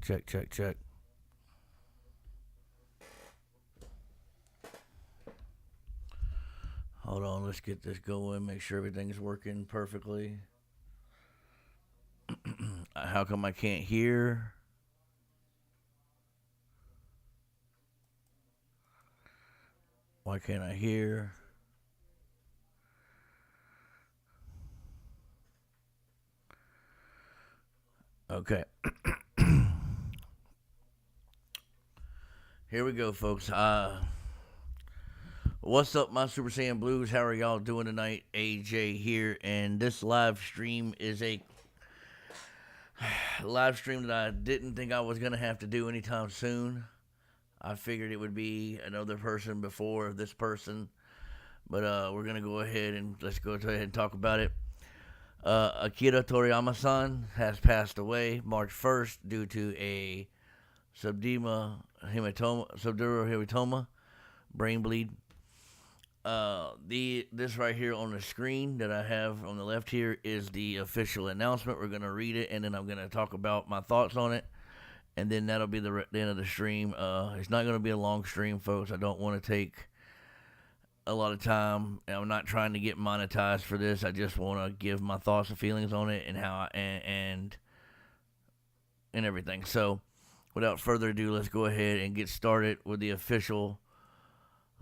Check, check, check. Hold on, let's get this going. Make sure everything's working perfectly. How come I can't hear? Why can't I hear? Okay. Here we go, folks. What's up, my Super Saiyan Blues? How are y'all doing tonight? AJ here, and this live stream is a live stream that I didn't think I was gonna have to do anytime soon. I figured it would be another person before this person, but we're gonna go ahead and let's go ahead and talk about it. Akira Toriyama-san has passed away March 1st due to a subdural hematoma, brain bleed. This right here on the screen that I have on the left here is the official announcement. We're gonna read it, and then I'm gonna talk about my thoughts on it, and then that'll be the end of the stream. It's not gonna be a long stream, folks. I don't want to take a lot of time. I'm not trying to get monetized for this. I just want to give my thoughts and feelings on it and how and everything. So, without further ado, let's go ahead and get started with the official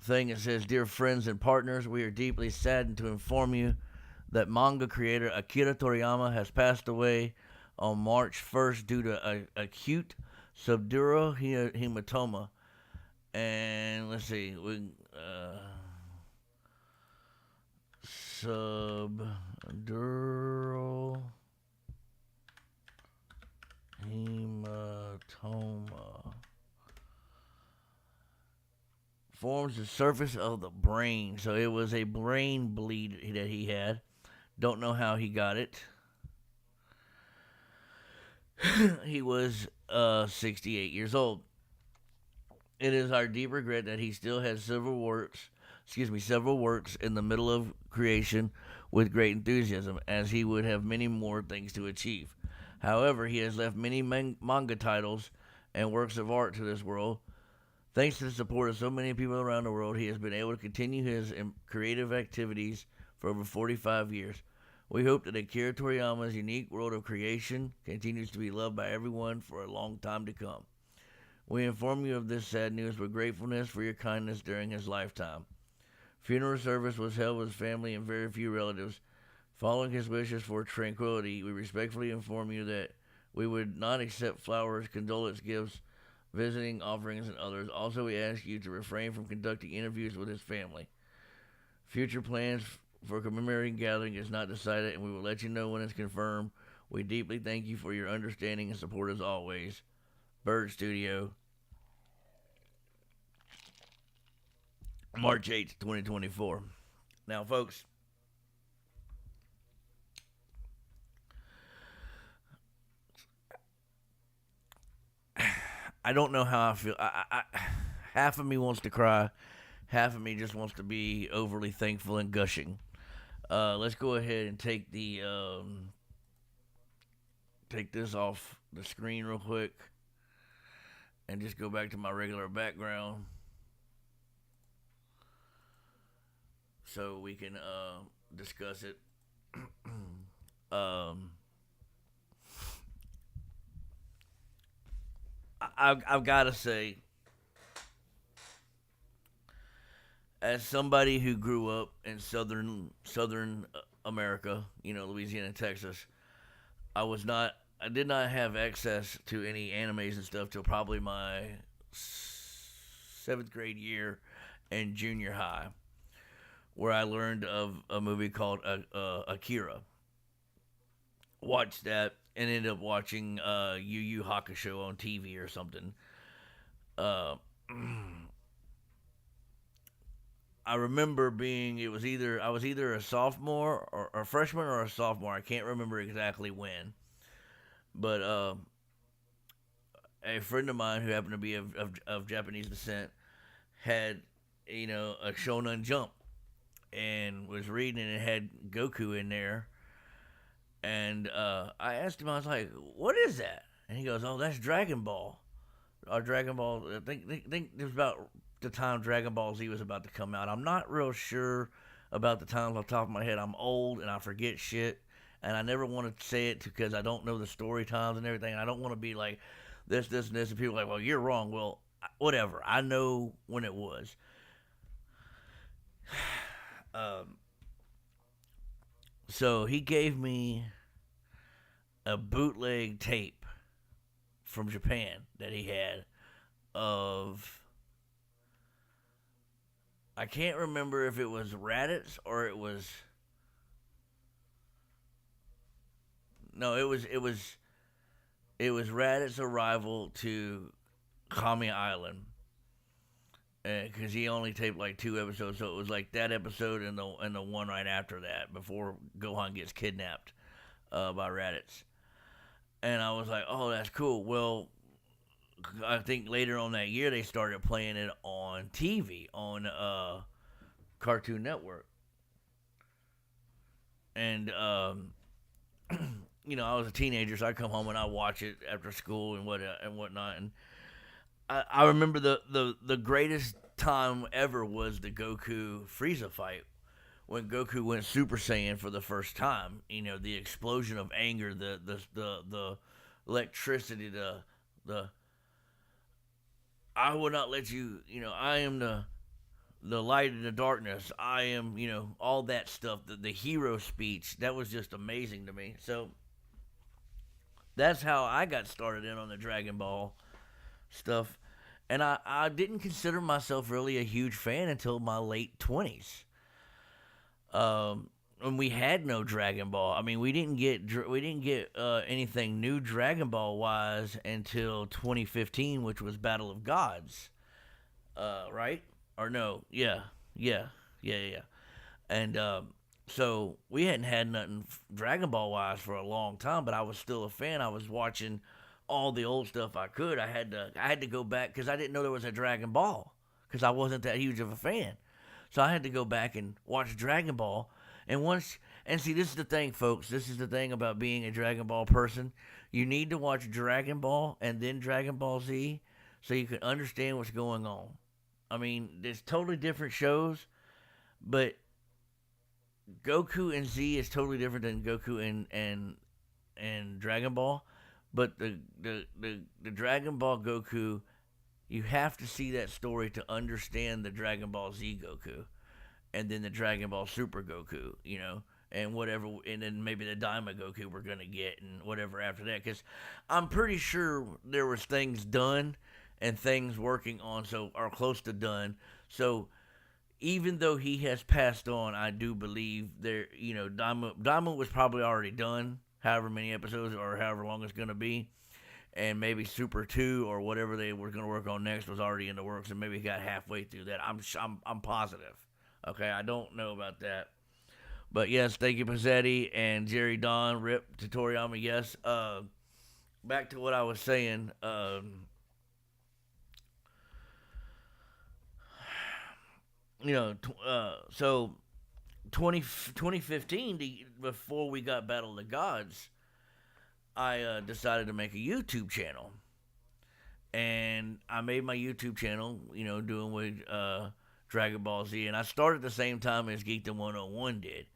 thing. It says, "Dear friends and partners, we are deeply saddened to inform you that manga creator Akira Toriyama has passed away on March 1st due to acute subdural hematoma." And let's see, subdural hematoma forms the surface of the brain. So it was a brain bleed that he had. Don't know how he got it. He was 68 years old. It is our deep regret that he still has several works in the middle of creation with great enthusiasm, as he would have many more things to achieve. However, he has left many manga titles and works of art to this world. Thanks to the support of so many people around the world, he has been able to continue his creative activities for over 45 years. We hope that Akira Toriyama's unique world of creation continues to be loved by everyone for a long time to come. We inform you of this sad news with gratefulness for your kindness during his lifetime. Funeral service was held with his family and very few relatives. Following his wishes for tranquility, we respectfully inform you that we would not accept flowers, condolence gifts, visiting offerings, and others. Also, we ask you to refrain from conducting interviews with his family. Future plans for commemorating gathering is not decided, and we will let you know when it's confirmed. We deeply thank you for your understanding and support as always. Bird Studio, March 8th, 2024. Now, folks, I don't know how I feel. Half of me wants to cry, half of me just wants to be overly thankful and gushing. Let's go ahead and take this off the screen real quick, and just go back to my regular background, so we can discuss it. um, I've got to say, as somebody who grew up in southern America, Louisiana, Texas, I did not have access to any animes and stuff till probably my seventh grade year in junior high, where I learned of a movie called Akira. Watched that and ended up watching Yu Yu Hakusho on TV or something. Uh, I remember I was either a sophomore or a freshman or a sophomore. I can't remember exactly when, but a friend of mine who happened to be of Japanese descent had a Shonen Jump and was reading, and it had Goku in there. And I asked him, I was like, "What is that?" And he goes, "Oh, that's Dragon Ball." Or Dragon Ball. I think it was about the time Dragon Ball Z was about to come out. I'm not real sure about the times off the top of my head. I'm old and I forget shit, and I never want to say it because I don't know the story times and everything. And I don't want to be like this, and this, and people are like, well, you're wrong. Well, whatever. I know when it was. Um, so he gave me a bootleg tape from Japan that he had of, I can't remember if it was Raditz or it was, no, it was Raditz's arrival to Kami Island, because he only taped like 2 episodes, so it was like that episode and the one right after that before Gohan gets kidnapped by Raditz. And I was like, oh, that's cool. Well, I think later on that year they started playing it on TV on Cartoon Network, and I was a teenager, so I come home and I watch it after school and whatnot. And I remember the greatest time ever was the Goku Frieza fight when Goku went Super Saiyan for the first time. The explosion of anger, the electricity, the I will not let you. I am the light in the darkness. I am, all that stuff. The hero speech, that was just amazing to me. So that's how I got started in on the Dragon Ball stuff. And I didn't consider myself really a huge fan until my late 20s. When we had no Dragon Ball. I mean, we didn't get anything new Dragon Ball wise until 2015, which was Battle of Gods. Right? Or no? Yeah, yeah. And so we hadn't had nothing Dragon Ball wise for a long time, but I was still a fan. I was watching all the old stuff I could. I had to go back because I didn't know there was a Dragon Ball because I wasn't that huge of a fan. So I had to go back and watch Dragon Ball. And see, this is the thing, folks. This is the thing about being a Dragon Ball person. You need to watch Dragon Ball and then Dragon Ball Z so you can understand what's going on. I mean, there's totally different shows, but Goku and Z is totally different than Goku and Dragon Ball. But the Dragon Ball Goku, you have to see that story to understand the Dragon Ball Z Goku, and then the Dragon Ball Super Goku, and whatever, and then maybe the Daima Goku we're gonna get, and whatever after that. Because I'm pretty sure there was things done and things working on, so are close to done. So even though he has passed on, I do believe Daima was probably already done, however many episodes or however long it's gonna be, and maybe Super 2 or whatever they were going to work on next was already in the works, and maybe got halfway through that. I'm positive. Okay, I don't know about that. But yes, thank you, Pizzetti and Jerry Don. Rip to Toriyama, yes. Back to what I was saying. So 2015, before we got Battle of the Gods, I decided to make a YouTube channel. And I made my YouTube channel, doing with Dragon Ball Z. And I started at the same time as Geekdom 101 did.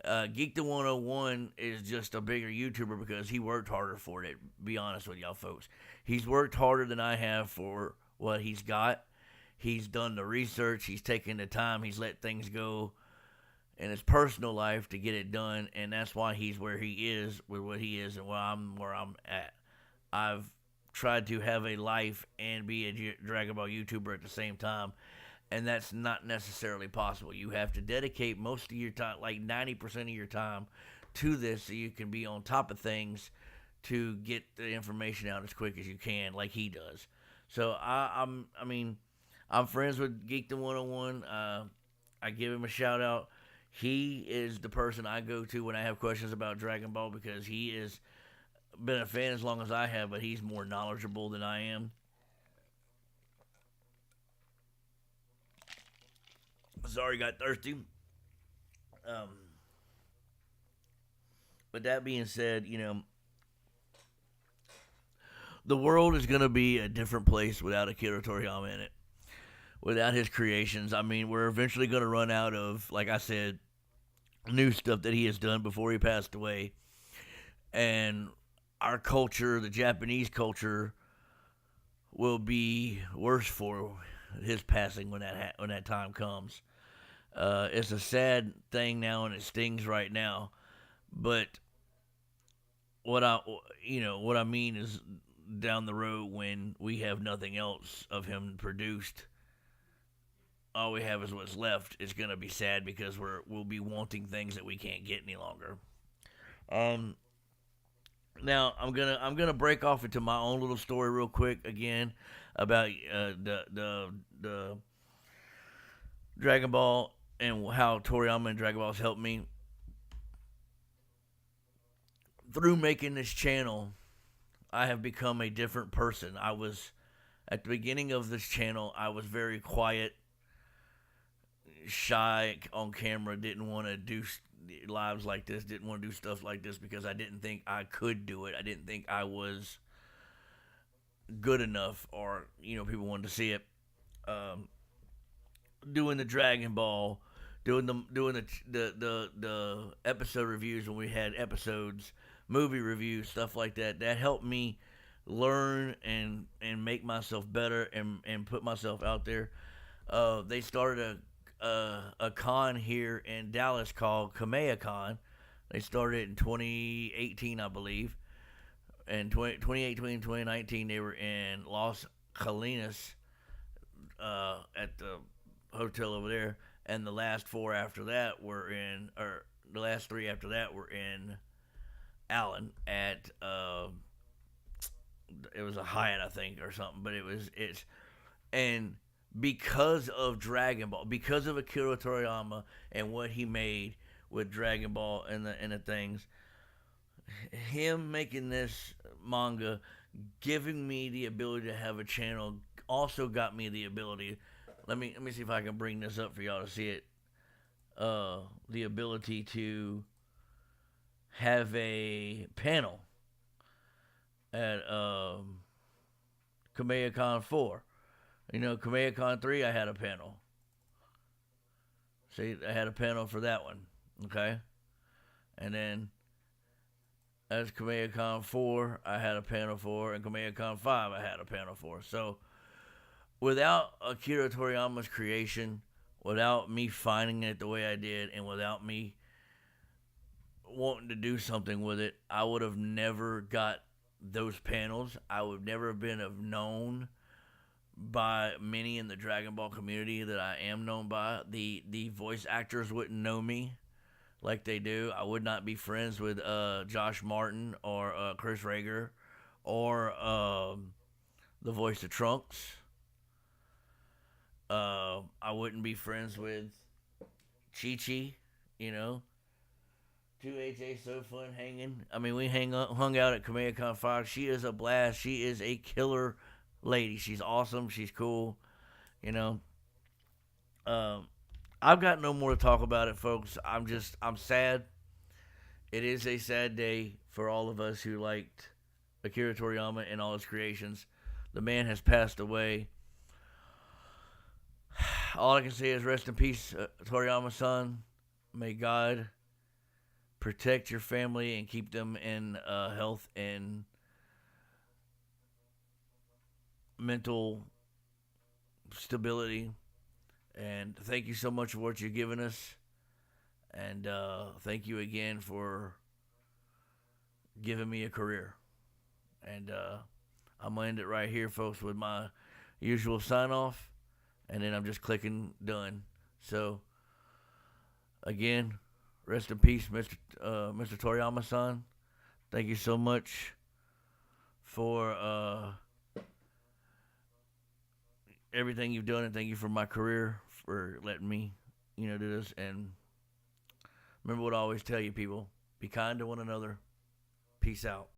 Geekdom 101 is just a bigger YouTuber because he worked harder for it, be honest with y'all folks. He's worked harder than I have for what he's got. He's done the research. He's taken the time. He's let things go in his personal life to get it done, and that's why he's where he is with what he is and where I'm at. I've tried to have a life and be a Dragon Ball YouTuber at the same time, and that's not necessarily possible. You have to dedicate most of your time, like 90% of your time, to this so you can be on top of things to get the information out as quick as you can, like he does. So I'm friends with Geekdom 101. I give him a shout out. He is the person I go to when I have questions about Dragon Ball because he has been a fan as long as I have, but he's more knowledgeable than I am. Sorry, got thirsty. Um, but that being said, the world is going to be a different place without Akira Toriyama in it. Without his creations, I mean, we're eventually going to run out of, like I said, new stuff that he has done before he passed away. And our culture, the Japanese culture, will be worse for his passing when when that time comes. It's a sad thing now, and it stings right now. But what I what I mean is down the road when we have nothing else of him produced, all we have is what's left. It's gonna be sad because we'll be wanting things that we can't get any longer. Um, Now I'm gonna break off into my own little story real quick again about the Dragon Ball and how Toriyama and Dragon Balls helped me through making this channel. I have become a different person. I was at the beginning of this channel. I was very quiet, shy on camera. Didn't want to do lives like this. Didn't want to do stuff like this because I didn't think I could do it. I didn't think I was good enough, or people wanted to see it. Um, Doing the Dragon Ball, doing the episode reviews when we had episodes, movie reviews, stuff like that. That helped me learn and make myself better and put myself out there. They started a con here in Dallas called Kamea Con. They started in 2018, I believe. And 2018 and 2019, they were in Los Colinas at the hotel over there. And the last four after that were in, or the last three after that were in Allen at, it was a Hyatt, I think, or something. But and because of Dragon Ball, because of Akira Toriyama and what he made with Dragon Ball and the things, him making this manga, giving me the ability to have a channel, also got me the ability. Let me see if I can bring this up for y'all to see it. The ability to have a panel at Kamea 4. Kamea 3, I had a panel. See, I had a panel for that one. Okay? And then as Kamea 4, I had a panel for, and Kamea 5, I had a panel for. So, without Akira Toriyama's creation, without me finding it the way I did, and without me wanting to do something with it, I would have never got those panels. I would never have been known by many in the Dragon Ball community that I am known by. The voice actors wouldn't know me like they do. I would not be friends with Josh Martin or Chris Rager or the voice of Trunks. I wouldn't be friends with Chi-Chi, 2HA, so fun hanging. I mean, we hung out at Kamea 5. She is a blast. She is a killer lady. She's awesome. She's cool. I've got no more to talk about it, folks. I'm sad. It is a sad day for all of us who liked Akira Toriyama and all his creations. The man has passed away. All I can say is rest in peace, Toriyama-san. May God protect your family and keep them in health and mental stability. And thank you so much for what you've given us. And thank you again for giving me a career. And I'm going to end it right here, folks, with my usual sign-off. And then I'm just clicking done. So, again, rest in peace, Mr. Toriyama-san. Thank you so much for everything you've done, and thank you for my career, for letting me, do this. And remember what I always tell you, people: be kind to one another. Peace out.